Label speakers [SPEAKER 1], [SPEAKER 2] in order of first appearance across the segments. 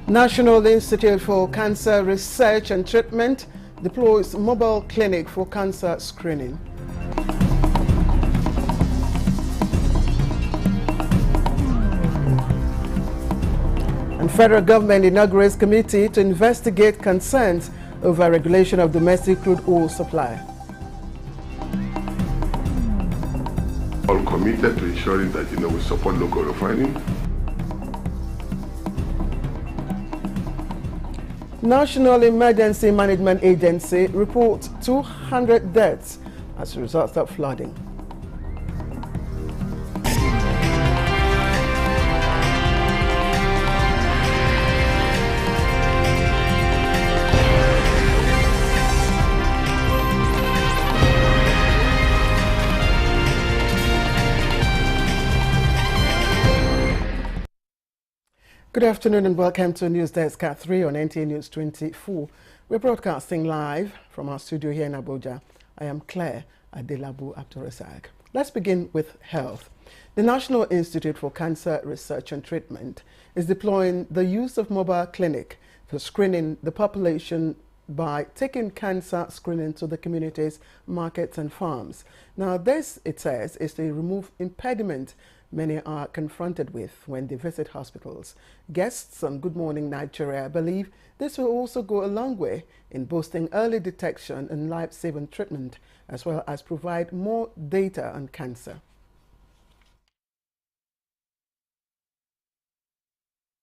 [SPEAKER 1] National Institute for Cancer Research and Treatment deploys mobile clinic for cancer screening. And federal government inaugurates committee to investigate concerns over regulation of domestic crude oil supply.
[SPEAKER 2] All committed to ensuring that we support local refining.
[SPEAKER 1] National Emergency Management Agency reports 200 deaths as a result of flooding. Good afternoon and welcome to News Desk at 3 on Nta News24. We're broadcasting live from our studio here in Abuja. I am Claire Adelabu Abdurrazak. Let's begin with health. The National Institute for Cancer Research and Treatment is deploying the use of mobile clinic for screening the population by taking cancer screening to the communities, markets and farms. Now this, it says, is to remove impediment many are confronted with when they visit hospitals. Guests on Good Morning Nigeria believe this will also go a long way in boosting early detection and life-saving treatment, as well as provide more data on cancer.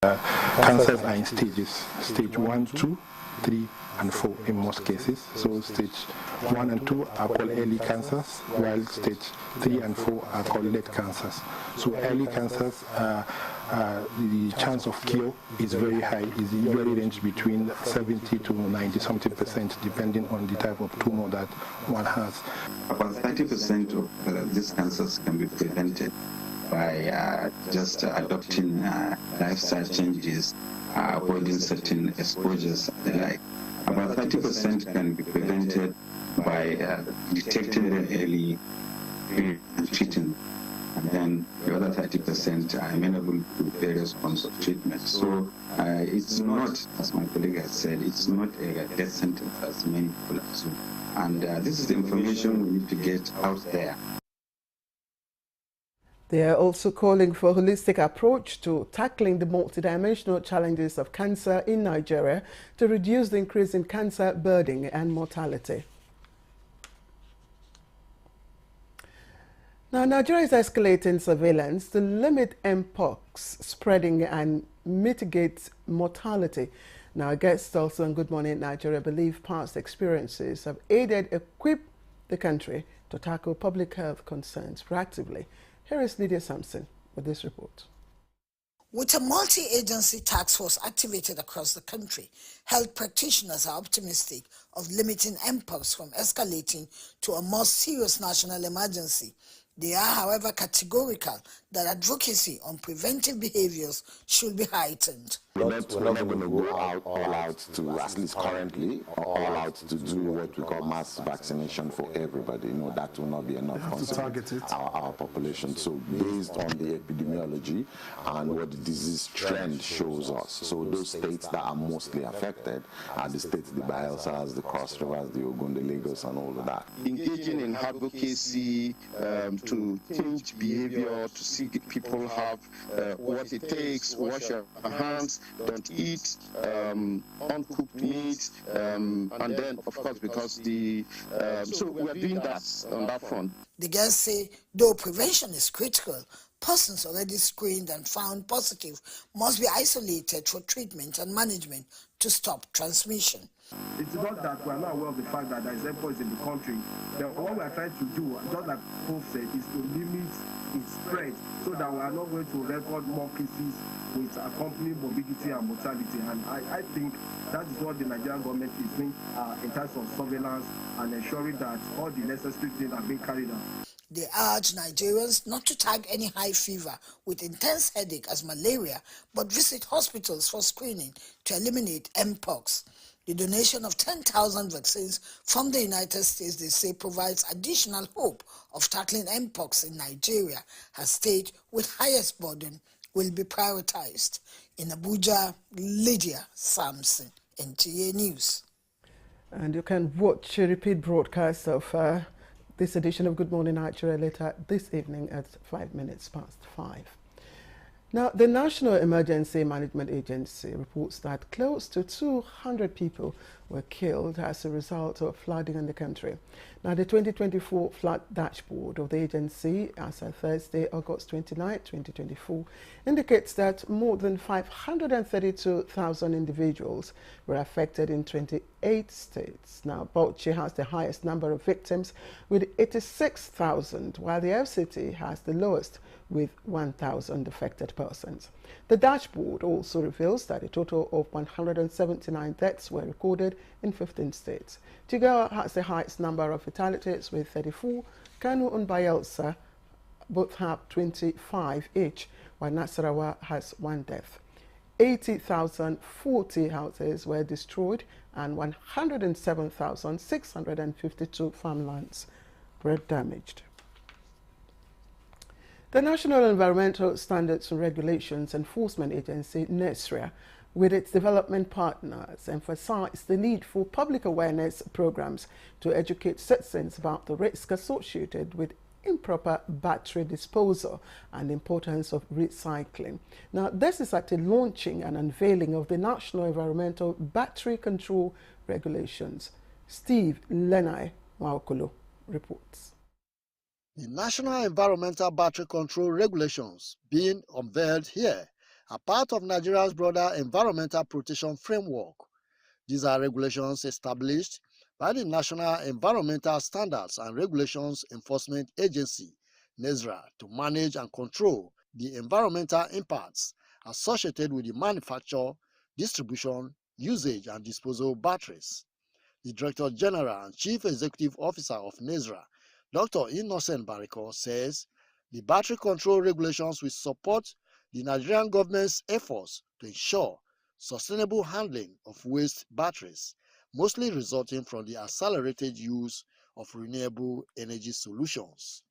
[SPEAKER 3] Cancers are in stages, stage 1, 2, 3, and 4 in most cases. So stage 1 and 2 are called early cancers, while stage 3 and 4 are called late cancers. So early cancers, the chance of cure is very high. It usually ranges between 70 to 90-something% depending on the type of tumor that one has.
[SPEAKER 4] About 30% of these cancers can be prevented by just adopting lifestyle changes, avoiding certain exposures and the like. About 30% can be prevented by detecting them early and treating. And then the other 30% are amenable to various forms of treatment. So it's not, as my colleague has said, it's not a death sentence as many people assume. And this is the information we need to get out there.
[SPEAKER 1] They are also calling for a holistic approach to tackling the multidimensional challenges of cancer in Nigeria to reduce the increase in cancer burden and mortality. Now, Nigeria is escalating surveillance to limit mpox spreading and mitigate mortality. Now, guests also on Good Morning Nigeria believe past experiences have equipped the country to tackle public health concerns proactively. Here is Lydia Sampson with this report.
[SPEAKER 5] With a multi-agency task force activated across the country, health practitioners are optimistic of limiting mpox from escalating to a more serious national emergency. They are, however, categorical that advocacy on preventive behaviors should be heightened.
[SPEAKER 6] We're not going to go all out to, at least currently, all out to do what we call mass vaccination for everybody. That will not be enough for our population. So based on the epidemiology and what the disease trend shows us, so those states that are mostly affected are the states, the Bielsas, the Cross Rivers, the Ogun, the Lagos, and all of that.
[SPEAKER 7] Engaging in advocacy to change behavior, to see people have what it takes, wash your hands, don't eat uncooked meat, and then, of course, because so we are doing that on that front.
[SPEAKER 5] The guests say, though prevention is critical, persons already screened and found positive must be isolated for treatment and management to stop transmission.
[SPEAKER 8] It's not that we are not aware of the fact that there is mpox in the country. What we are trying to do, just like Paul said, is to limit its spread so that we are not going to record more cases with accompanying morbidity and mortality. And I think that is what the Nigerian government is doing in terms of surveillance and ensuring that all the necessary things are being carried out.
[SPEAKER 5] They urge Nigerians not to tag any high fever with intense headache as malaria, but visit hospitals for screening to eliminate mpox. The donation of 10,000 vaccines from the United States, they say, provides additional hope of tackling mpox in Nigeria, a state with highest burden will be prioritized. In Abuja, Lydia Sampson, Nta News.
[SPEAKER 1] And you can watch a repeat broadcast of this edition of Good Morning Nigeria later this evening at 5:05. Now, the National Emergency Management Agency reports that close to 200 people were killed as a result of flooding in the country. Now, the 2024 flood dashboard of the agency, as of Thursday, August 29, 2024, indicates that more than 532,000 individuals were affected in 28 states. Now, Bauchi has the highest number of victims with 86,000, while the FCT has the lowest with 1,000 affected persons. The dashboard also reveals that a total of 179 deaths were recorded in 15 states. Jigawa has the highest number of fatalities with 34. Kano and Bayelsa both have 25 each, while Nasarawa has 1 death. 80,040 houses were destroyed and 107,652 farmlands were damaged. The National Environmental Standards and Regulations Enforcement Agency, NESRA, with its development partners, emphasized the need for public awareness programs to educate citizens about the risk associated with improper battery disposal and the importance of recycling. Now, this is at the launching and unveiling of the National Environmental Battery Control Regulations. Steve Lenai Waokolo reports.
[SPEAKER 9] The National Environmental Battery Control Regulations being unveiled here are part of Nigeria's broader environmental protection framework. These are regulations established by the National Environmental Standards and Regulations Enforcement Agency, NESRA, to manage and control the environmental impacts associated with the manufacture, distribution, usage, and disposal of batteries. The Director General and Chief Executive Officer of NESRA, Dr. Innocent Bariko, says the battery control regulations will support the Nigerian government's efforts to ensure sustainable handling of waste batteries, mostly resulting from the accelerated use of renewable energy solutions.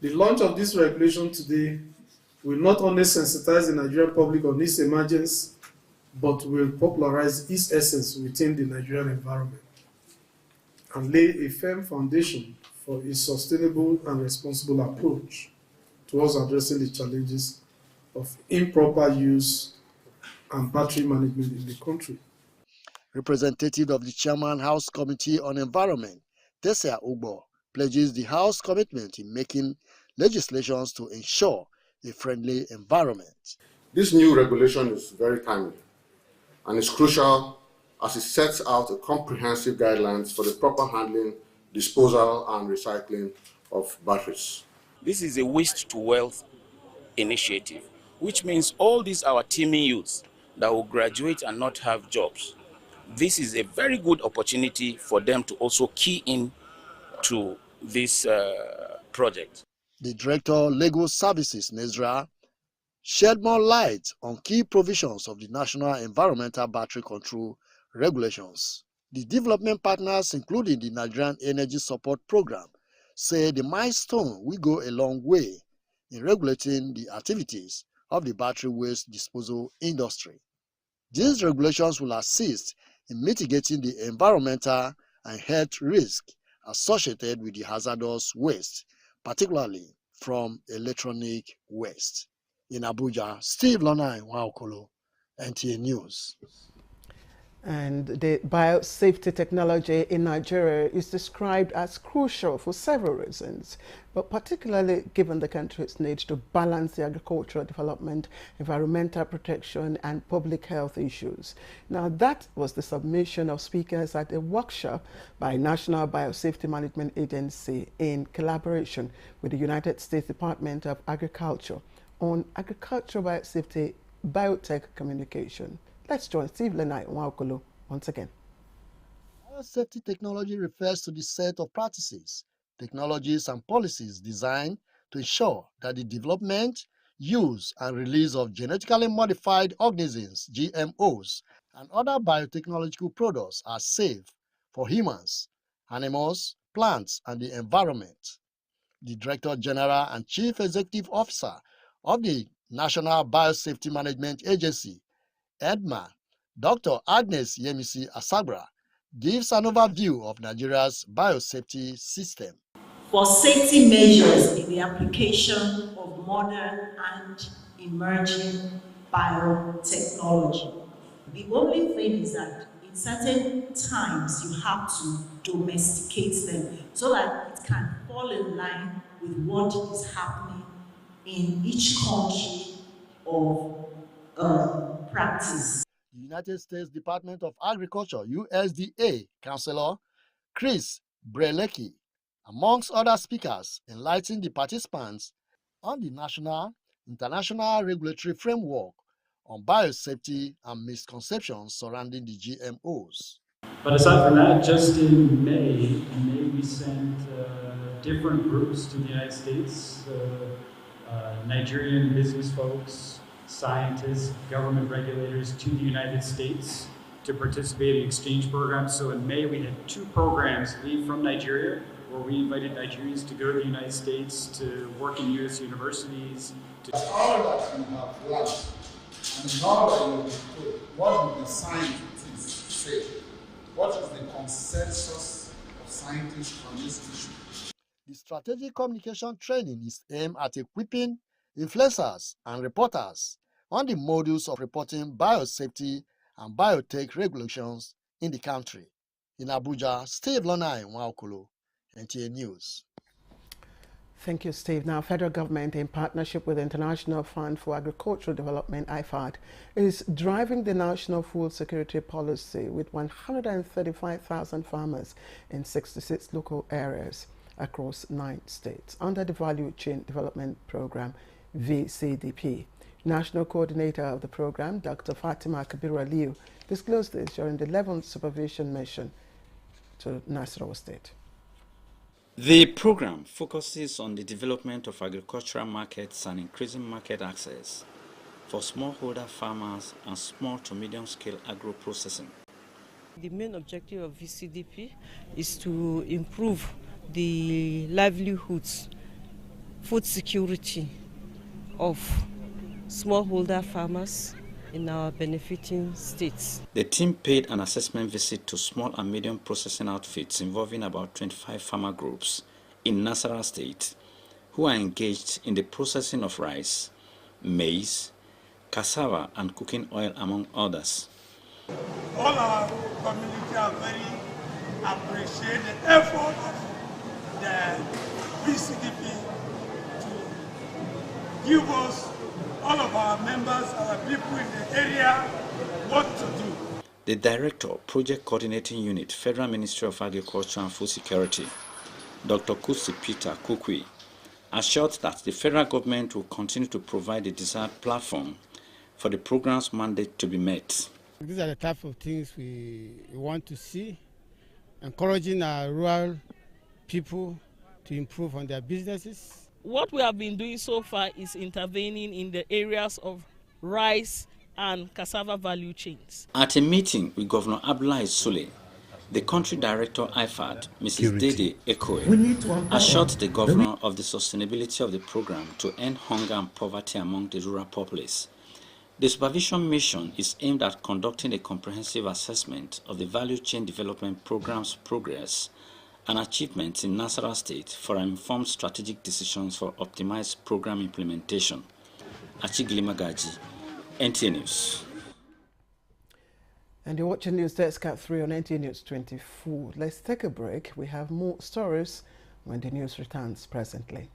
[SPEAKER 10] The launch of this regulation today will not only sensitize the Nigerian public on its emergence, but will popularize its essence within the Nigerian environment and lay a firm foundation for a sustainable and responsible approach towards addressing the challenges of improper use and battery management in the country.
[SPEAKER 9] Representative of the Chairman House Committee on Environment, Tesia Ugbo, pledges the House commitment in making legislations to ensure a friendly environment.
[SPEAKER 11] This new regulation is very timely and is crucial as it sets out a comprehensive guidelines for the proper handling, disposal and recycling of batteries.
[SPEAKER 12] This is a waste to wealth initiative, which means all these our teeming youths that will graduate and not have jobs. This is a very good opportunity for them to also key in to this project.
[SPEAKER 9] The Director, Legal Services, NESRA, shed more light on key provisions of the National Environmental Battery Control Regulations. The development partners, including the Nigerian Energy Support Program, say the milestone will go a long way in regulating the activities of the battery waste disposal industry. These regulations will assist in mitigating the environmental and health risk associated with the hazardous waste, particularly from electronic waste. In Abuja, Steve Lonai Waokolo, Nta News.
[SPEAKER 1] And the biosafety technology in Nigeria is described as crucial for several reasons, but particularly given the country's need to balance the agricultural development, environmental protection, and public health issues. Now, that was the submission of speakers at a workshop by National Biosafety Management Agency in collaboration with the United States Department of Agriculture on agricultural biosafety, biotech communication. Let's join Steve Lenai Waokolo once again.
[SPEAKER 9] Biosafety technology refers to the set of practices, technologies, and policies designed to ensure that the development, use, and release of genetically modified organisms, GMOs, and other biotechnological products are safe for humans, animals, plants, and the environment. The Director General and Chief Executive Officer of the National Biosafety Management Agency, EDMA, Dr. Agnes Yemisi Asagra, gives an overview of Nigeria's biosafety system.
[SPEAKER 13] For safety measures in the application of modern and emerging biotechnology. The only thing is that in certain times you have to domesticate them so that it can fall in line with what is happening in each country of practice.
[SPEAKER 9] The United States Department of Agriculture, USDA, Counselor Chris Brelecki, amongst other speakers, enlightened the participants on the national, international regulatory framework on biosafety and misconceptions surrounding the GMOs.
[SPEAKER 14] But aside from that, just in May we sent different groups to the United States, Nigerian business folks, scientists, government regulators to the United States to participate in exchange programs. So in May, we had 2 programs leave from Nigeria, where we invited Nigerians to go to the United States to work in U.S. universities.
[SPEAKER 15] All that you have learned and all that you have told, what do the scientists say? What is the consensus of scientists on this issue?
[SPEAKER 9] The strategic communication training is aimed at equipping influencers and reporters on the models of reporting biosafety and biotech regulations in the country. In Abuja, Steve Lonai Nwaokolo, Nta News.
[SPEAKER 1] Thank you, Steve. Now, federal government, in partnership with the International Fund for Agricultural Development, IFAD, is driving the national food security policy with 135,000 farmers in 66 local areas across 9 states under the Value Chain Development Program, VCDP. National coordinator of the program, Dr. Fatima Kabiru-Aliyu, disclosed this during the 11th supervision mission to Nasarawa State.
[SPEAKER 16] The program focuses on the development of agricultural markets and increasing market access for smallholder farmers and small to medium-scale agro-processing.
[SPEAKER 17] The main objective of VCDP is to improve the livelihoods, food security of smallholder farmers in our benefiting states.
[SPEAKER 16] The team paid an assessment visit to small and medium processing outfits involving about 25 farmer groups in Nasarawa State who are engaged in the processing of rice, maize, cassava and cooking oil, among others.
[SPEAKER 18] All our community are very appreciate the effort of the VCDP to give us, all of our members, our people in the area, what to do.
[SPEAKER 16] The Director, Project Coordinating Unit, Federal Ministry of Agriculture and Food Security, Dr. Kusi Peter Kukwi, assured that the federal government will continue to provide the desired platform for the program's mandate to be met.
[SPEAKER 19] These are the type of things we want to see, encouraging our rural people to improve on their businesses.
[SPEAKER 17] What we have been doing so far is intervening in the areas of rice and cassava value chains.
[SPEAKER 16] At a meeting with Governor Abdullahi Sule, the country director IFAD, Mrs. Dede Ekoe, assured the governor of the sustainability of the program to end hunger and poverty among the rural populace. The supervision mission is aimed at conducting a comprehensive assessment of the value chain development program's progress and achievements in Nasarawa State for informed strategic decisions for optimized program implementation. Achigili Magaji, Nta News.
[SPEAKER 1] And you're watching News Desk at 3 on Nta News 24. Let's take a break. We have more stories when the news returns presently.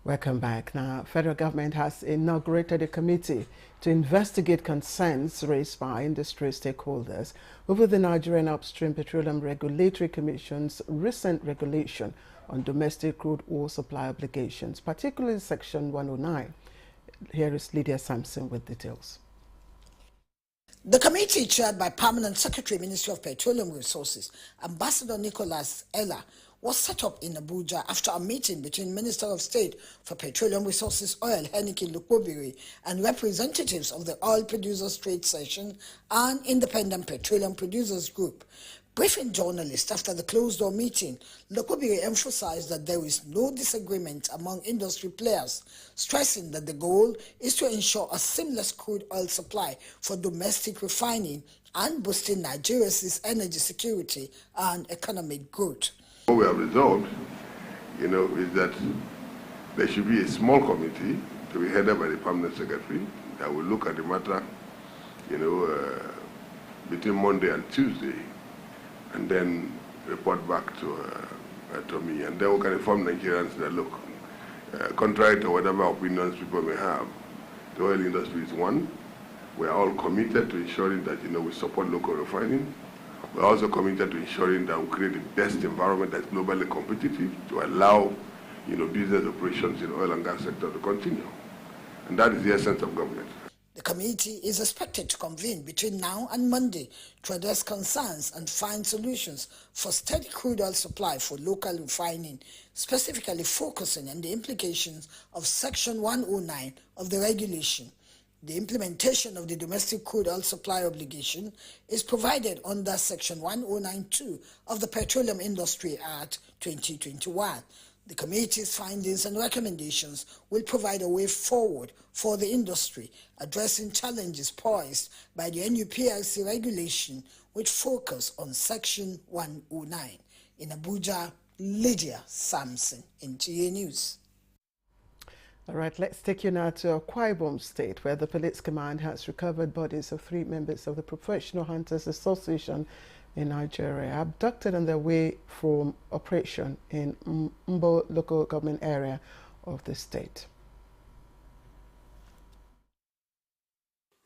[SPEAKER 1] Welcome back. Now, federal government has inaugurated a committee to investigate concerns raised by industry stakeholders over the Nigerian Upstream Petroleum Regulatory Commission's recent regulation on domestic crude oil supply obligations, particularly Section 109. Here is Lydia Sampson with details.
[SPEAKER 5] The committee, chaired by Permanent Secretary, Ministry of Petroleum Resources, Ambassador Nicholas Ella, was set up in Abuja after a meeting between Minister of State for Petroleum Resources Oil Henike Lukobiri and representatives of the Oil Producers Trade Session and Independent Petroleum Producers Group. Briefing journalists after the closed-door meeting, Lukobiri emphasized that there is no disagreement among industry players, stressing that the goal is to ensure a seamless crude oil supply for domestic refining and boosting Nigeria's energy security and economic growth.
[SPEAKER 2] What we have resolved, is that there should be a small committee to be headed by the permanent secretary that will look at the matter, between Monday and Tuesday, and then report back to me, and then we can inform Nigerians that, look, contrary to whatever opinions people may have, the oil industry is one. We are all committed to ensuring that, we support local refining. We're also committed to ensuring that we create the best environment that's globally competitive to allow, business operations in the oil and gas sector to continue. And that is the essence of government.
[SPEAKER 5] The committee is expected to convene between now and Monday to address concerns and find solutions for steady crude oil supply for local refining, specifically focusing on the implications of Section 109 of the regulation. The implementation of the domestic crude oil supply obligation is provided under Section 1092 of the Petroleum Industry Act 2021. The committee's findings and recommendations will provide a way forward for the industry, addressing challenges posed by the NUPRC regulation, which focus on Section 109. In Abuja, Lydia Sampson, Nta News.
[SPEAKER 1] All right, let's take you now to Akwa Ibom State, where the police command has recovered bodies of 3 members of the Professional Hunters Association in Nigeria, abducted on their way from operation in Mbo local government area of the state.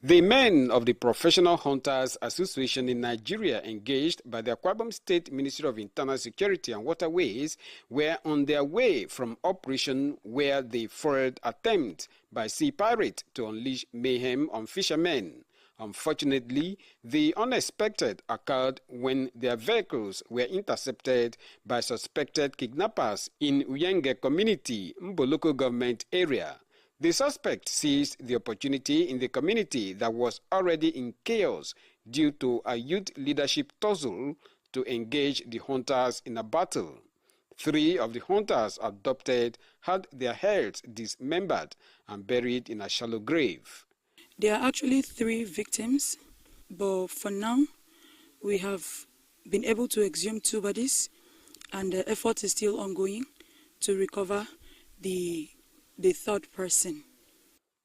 [SPEAKER 20] The men of the Professional Hunters Association in Nigeria, engaged by the Akwa Ibom State Ministry of Internal Security and Waterways, were on their way from operation where they foiled attempt by sea pirates to unleash mayhem on fishermen. Unfortunately, the unexpected occurred when their vehicles were intercepted by suspected kidnappers in Uyenge community, Mbo local government area. The suspect seized the opportunity in the community that was already in chaos due to a youth leadership tussle to engage the hunters in a battle. 3 of the hunters abducted had their heads dismembered and buried in a shallow grave.
[SPEAKER 21] There are actually 3 victims, but for now we have been able to exhume 2 bodies, and the effort is still ongoing to recover the 3rd person.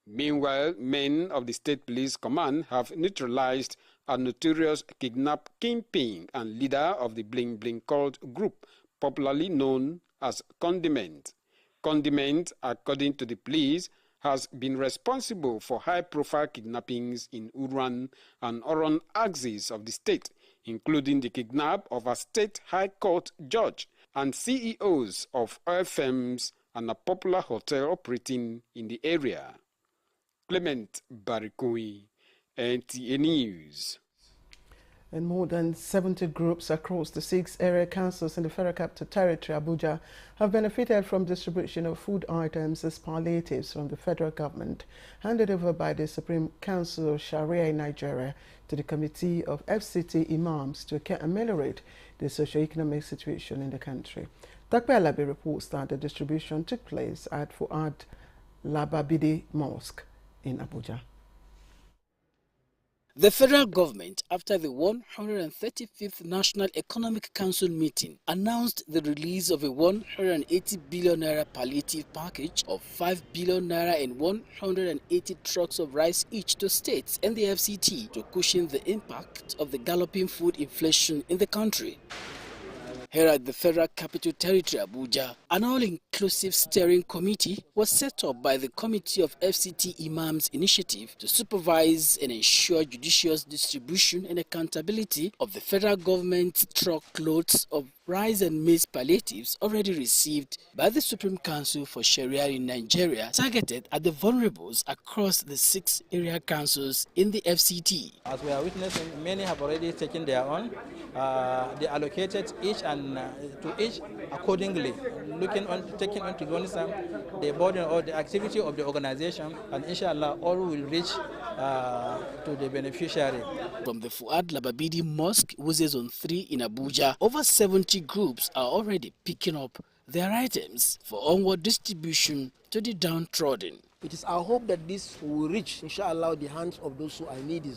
[SPEAKER 20] Meanwhile, men of the State Police Command have neutralized a notorious kidnap kingpin and leader of the Bling Bling cult group, popularly known as Condiment. Condiment, according to the police, has been responsible for high-profile kidnappings in Uran and Oron axis of the state, including the kidnap of a state high court judge and CEOs of oil firms and a popular hotel operating in the area. Clement Barikui, Nta News.
[SPEAKER 1] And more than 70 groups across the 6 area councils in the Federal Capital Territory, Abuja, have benefited from distribution of food items as palliatives from the federal government, handed over by the Supreme Council of Sharia in Nigeria to the Committee of FCT Imams to ameliorate the socio-economic situation in the country. Takpe Alabi reports that the distribution took place at Fuad Lababidi Mosque in Abuja.
[SPEAKER 22] The federal government, after the 135th National Economic Council meeting, announced the release of a 180 billion naira palliative package of 5 billion naira and 180 trucks of rice each to states and the FCT to cushion the impact of the galloping food inflation in the country. Here at the Federal Capital Territory, Abuja, an all-inclusive steering committee was set up by the Committee of FCT Imams Initiative to supervise and ensure judicious distribution and accountability of the federal government's truckloads of rice and maize palliatives already received by the Supreme Council for Sharia in Nigeria, targeted at the vulnerables across the 6 area councils in the FCT.
[SPEAKER 3] As we are witnessing, many have already taken their own. They allocated each and to each accordingly, taking on to the burden or the activity of the organization, and inshallah all will reach to the beneficiary.
[SPEAKER 22] From the Fuad Lababidi Mosque, which is on 3 in Abuja, over 70 groups are already picking up their items for onward distribution to the downtrodden.
[SPEAKER 4] It is our hope that this will reach, inshallah, the hands of those who are needy,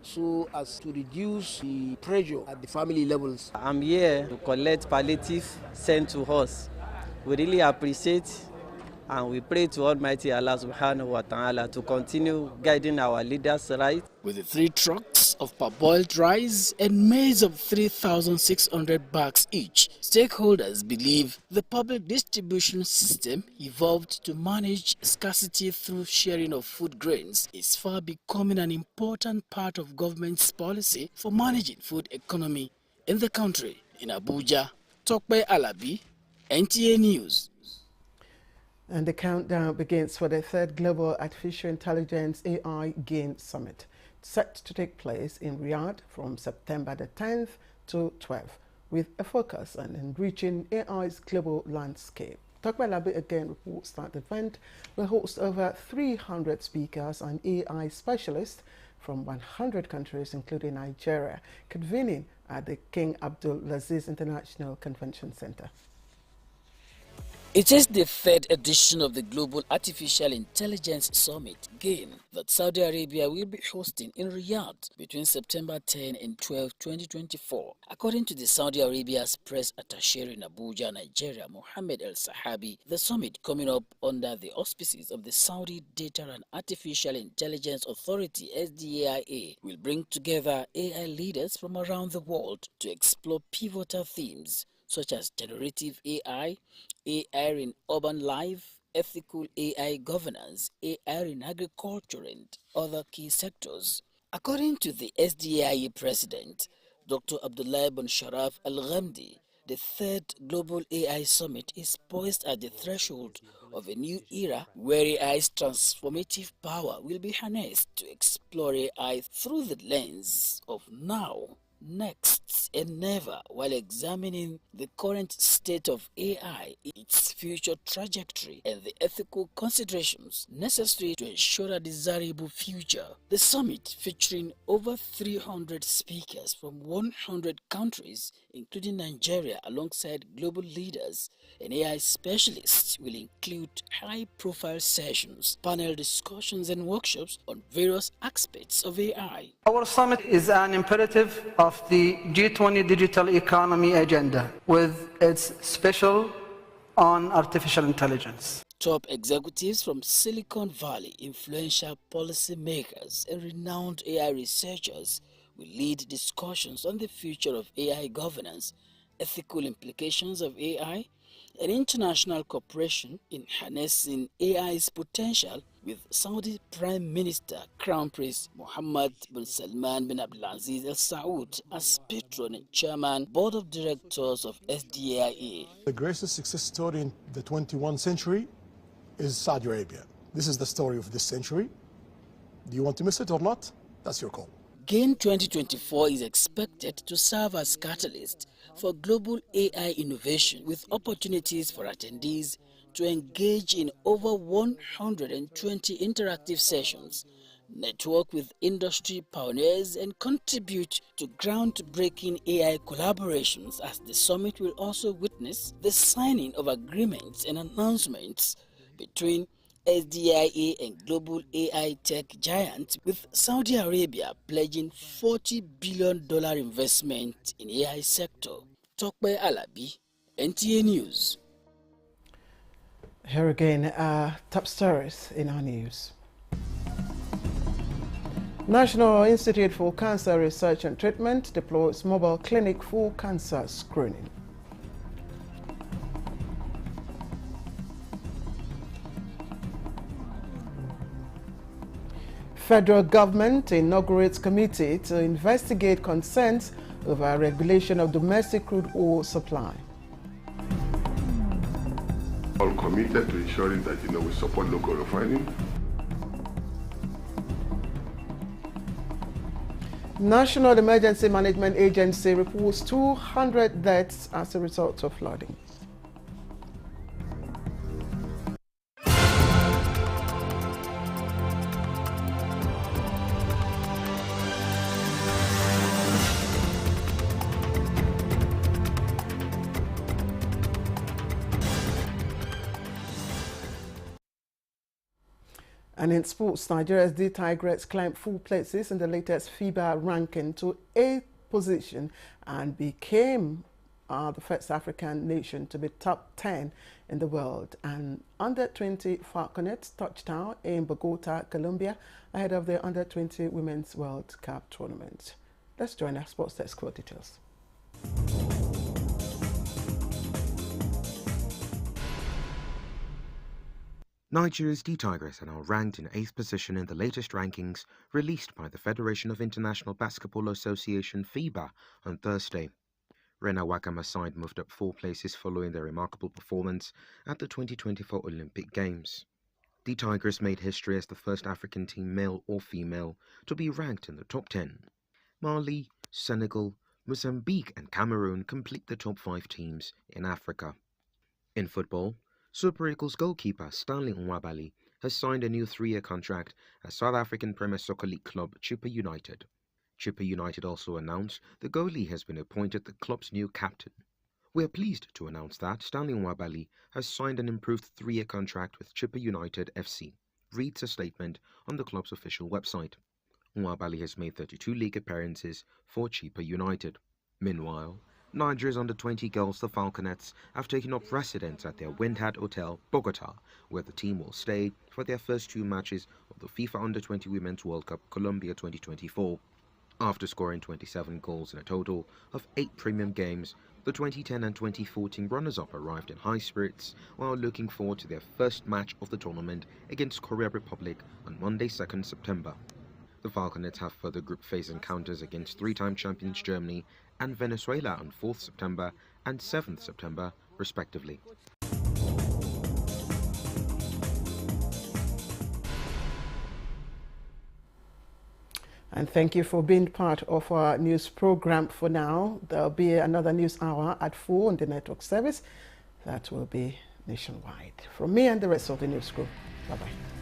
[SPEAKER 4] so as to reduce the pressure at the family levels.
[SPEAKER 23] I'm here to collect palliative sent to us. We really appreciate and we pray to Almighty Allah subhanahu wa ta'ala to continue guiding our leaders right.
[SPEAKER 22] With the 3 trucks of parboiled rice and maize of 3,600 bags each, stakeholders believe the public distribution system evolved to manage scarcity through sharing of food grains is far becoming an important part of government's policy for managing food economy in the country. In Abuja, Tokpe Alabi, Nta News.
[SPEAKER 1] And the countdown begins for the 3rd Global Artificial Intelligence AI Gain Summit, set to take place in Riyadh from September the 10th to 12th, with a focus on enriching AI's global landscape. Tokpe Alabi again reports that the event will host over 300 speakers and AI specialists from 100 countries, including Nigeria, convening at the King Abdulaziz International Convention Center.
[SPEAKER 22] It is the 3rd edition of the Global Artificial Intelligence Summit, GAIN, that Saudi Arabia will be hosting in Riyadh between September 10 and 12, 2024. According to the Saudi Arabia's press attaché in Abuja, Nigeria, Mohammed El-Sahabi, the summit coming up under the auspices of the Saudi Data and Artificial Intelligence Authority, SDAIA, will bring together AI leaders from around the world to explore pivotal themes such as generative AI, AI in urban life, ethical AI governance, AI in agriculture, and other key sectors. According to the SDAIA president, Dr. Abdullah bin Sharaf Al-Ghamdi, the 3rd Global AI Summit is poised at the threshold of a new era where AI's transformative power will be harnessed to explore AI through the lens of now, next, and never, while examining the current state of AI, its future trajectory, and the ethical considerations necessary to ensure a desirable future. The summit, featuring over 300 speakers from 100 countries, including Nigeria, alongside global leaders and AI specialists, will include high-profile sessions, panel discussions, and workshops on various aspects of AI.
[SPEAKER 24] Our summit is an imperative of the G20 Digital Economy Agenda, with its special on artificial intelligence.
[SPEAKER 22] Top executives from Silicon Valley, influential policymakers, and renowned AI researchers will lead discussions on the future of AI governance, ethical implications of AI, and international cooperation in harnessing AI's potential, with Saudi Prime Minister Crown Prince Mohammed bin Salman bin Abdulaziz Al Saud as patron and chairman board of directors of SDAIA.
[SPEAKER 25] The greatest success story in the 21st century is Saudi Arabia. This is the story of this century. Do you want to miss it or not? That's your call.
[SPEAKER 22] GAIN 2024 is expected to serve as catalyst for global AI innovation, with opportunities for attendees to engage in over 120 interactive sessions, network with industry pioneers, and contribute to groundbreaking AI collaborations, as the summit will also witness the signing of agreements and announcements between SDAIA and global AI tech giants, with Saudi Arabia pledging $40 billion investment in AI sector. Tokpe Alabi, Nta News.
[SPEAKER 1] Here again are top stories in our news. National Institute for Cancer Research and Treatment deploys mobile clinic for cancer screening. Federal government inaugurates committee to investigate concerns over regulation of domestic crude oil supply.
[SPEAKER 2] All committed to ensuring that we support local refining.
[SPEAKER 1] National Emergency Management Agency reports 200 deaths as a result of flooding. And in sports, Nigeria's D Tigers climbed 4 places in the latest FIBA ranking to 8th position and became the first African nation to be top 10 in the world. And under-20 Falconets touched down in Bogota, Colombia, ahead of the under-20 Women's World Cup tournament. Let's join our sports desk for details.
[SPEAKER 6] Nigeria's D Tigers are now ranked in 8th position in the latest rankings released by the Federation of International Basketball Association FIBA on Thursday. Rena Wakama's side moved up 4 places following their remarkable performance at the 2024 Olympic Games. D Tigers made history as the first African team, male or female, to be ranked in the top 10. Mali, Senegal, Mozambique and Cameroon complete the top 5 teams in Africa. In football, Super Eagles goalkeeper Stanley Nwabali has signed a new 3-year contract at South African Premier Soccer League club Chippa United. Chippa United also announced the goalie has been appointed the club's new captain. We are pleased to announce that Stanley Nwabali has signed an improved 3-year contract with Chippa United FC, reads a statement on the club's official website. Nwabali has made 32 league appearances for Chippa United. Meanwhile, Nigeria's under-20 girls, the Falconets, have taken up residence at their Windhad Hotel, Bogota, where the team will stay for their first 2 matches of the FIFA Under-20 Women's World Cup Colombia 2024. After scoring 27 goals in a total of 8 premium games, the 2010 and 2014 runners-up arrived in high spirits while looking forward to their first match of the tournament against Korea Republic on Monday, 2nd September. The Falconets have further group phase encounters against 3-time champions Germany and Venezuela on 4th September and 7th September, respectively.
[SPEAKER 1] And thank you for being part of our news program for now. There'll be another news hour at 4 on the network service. That will be nationwide. From me and the rest of the news group, bye-bye.